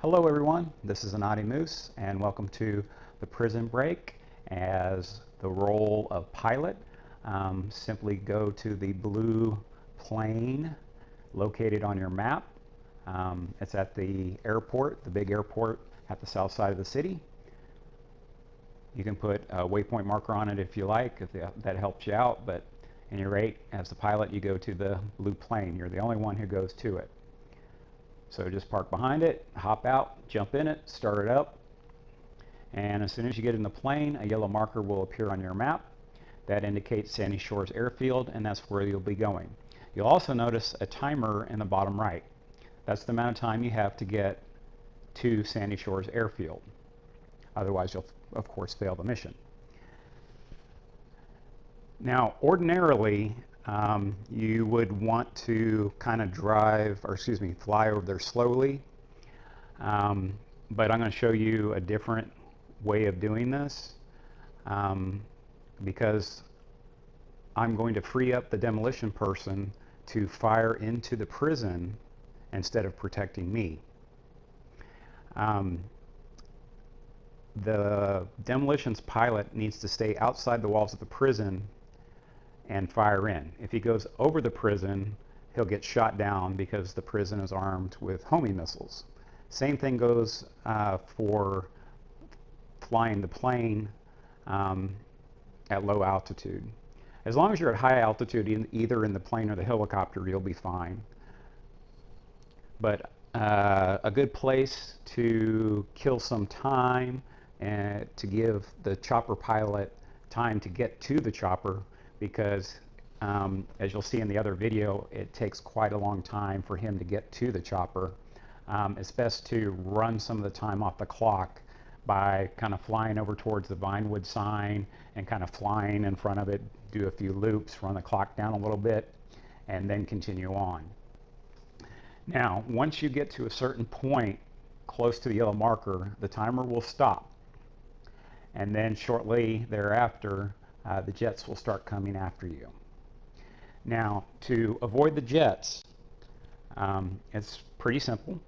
Hello everyone, this is anaughtymoose and welcome to the Prison Break. As the role of pilot, simply go to the blue plane located on your map. It's at the airport, the big airport at the south side of the city. You can put a waypoint marker on it if you like, if that helps you out, but at any rate, as the pilot you go to the blue plane. You're the only one who goes to it. So just park behind it, hop out, jump in it, start it up, and as soon as you get in the plane, a yellow marker will appear on your map. That indicates Sandy Shores Airfield, and that's where you'll be going. You'll also notice a timer in the bottom right. That's the amount of time you have to get to Sandy Shores Airfield. Otherwise, you'll, of course, fail the mission. Now, ordinarily, you would want to kind of fly over there slowly. But I'm going to show you a different way of doing this because I'm going to free up the demolition person to fire into the prison instead of protecting me. The demolitions pilot needs to stay outside the walls of the prison and fire in. If he goes over the prison, he'll get shot down because the prison is armed with homing missiles. Same thing goes for flying the plane at low altitude. As long as you're at high altitude, either in the plane or the helicopter, you'll be fine. But a good place to kill some time and to give the chopper pilot time to get to the chopper, because as you'll see in the other video, it takes quite a long time for him to get to the chopper. It's best to run some of the time off the clock by kind of flying over towards the Vinewood sign and kind of flying in front of it, do a few loops, run the clock down a little bit, and then continue on. Now, once you get to a certain point close to the yellow marker, the timer will stop. And then shortly thereafter, the jets will start coming after you. Now, to avoid the jets, it's pretty simple.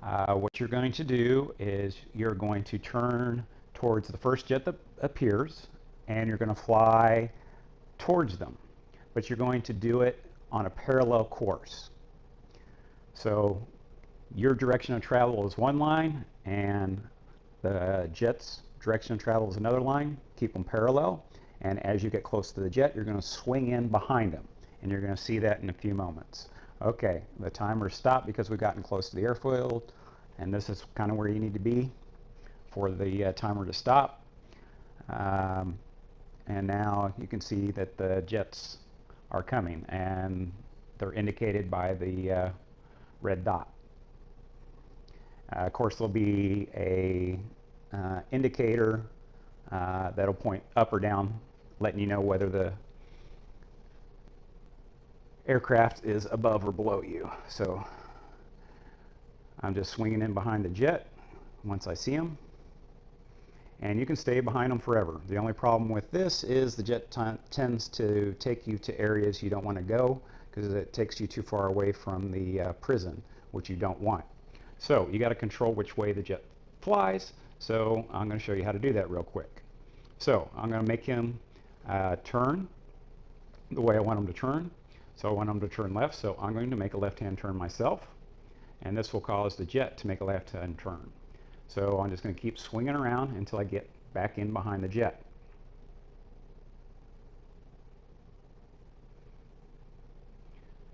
What you're going to do is you're going to turn towards the first jet that appears, and you're going to fly towards them. But you're going to do it on a parallel course. So your direction of travel is one line, and the jet's direction of travel is another line. Keep them parallel. And as you get close to the jet, you're going to swing in behind them. And you're going to see that in a few moments. Okay, the timer stopped because we've gotten close to the airfield. And this is kind of where you need to be for the timer to stop. And now you can see that the jets are coming. And they're indicated by the red dot. Of course, there'll be a indicator that'll point up or down, letting you know whether the aircraft is above or below you. So I'm just swinging in behind the jet once I see him, and you can stay behind them forever. The only problem with this is the jet tends to take you to areas you don't want to go because it takes you too far away from the prison, which you don't want. So you got to control which way the jet flies. So I'm going to show you how to do that real quick. So I'm going to make him turn the way I want him to turn. So I want him to turn left, so I'm going to make a left-hand turn myself. And this will cause the jet to make a left-hand turn. So I'm just going to keep swinging around until I get back in behind the jet.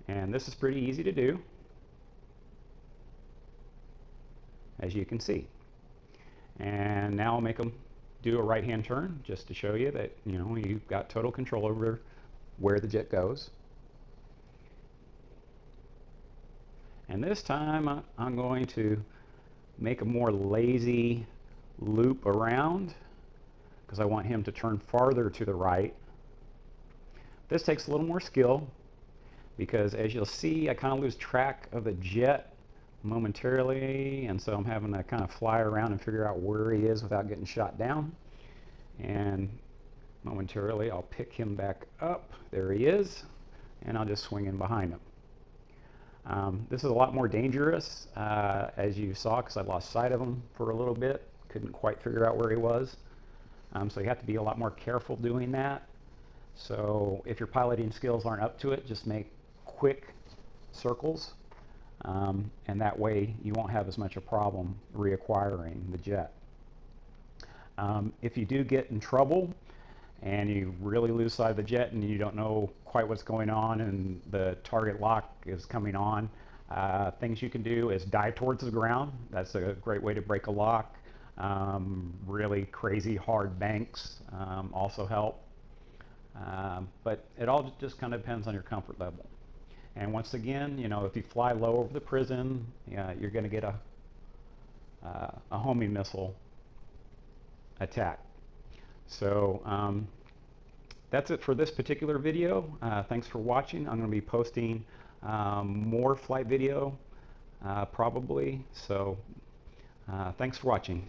And this is pretty easy to do, as you can see. And now I'll make them do a right-hand turn just to show you that, you know, you've got total control over where the jet goes. And this time I'm going to make a more lazy loop around because I want him to turn farther to the right. This takes a little more skill because, as you'll see, I kind of lose track of the jet momentarily, and so I'm having to kind of fly around and figure out where he is without getting shot down. And momentarily I'll pick him back up. There he is, and I'll just swing in behind him. This is a lot more dangerous, as you saw, because I lost sight of him for a little bit. Couldn't quite figure out where he was. So you have to be a lot more careful doing that. So if your piloting skills aren't up to it, just make quick circles, and that way you won't have as much a problem reacquiring the jet. If you do get in trouble and you really lose sight of the jet and you don't know quite what's going on and the target lock is coming on, things you can do is dive towards the ground. That's a great way to break a lock. Really crazy hard banks also help. But it all just kind of depends on your comfort level. And once again, you know, if you fly low over the prison, you're going to get a homing missile attack. So that's it for this particular video. Thanks for watching. I'm going to be posting more flight video probably. So thanks for watching.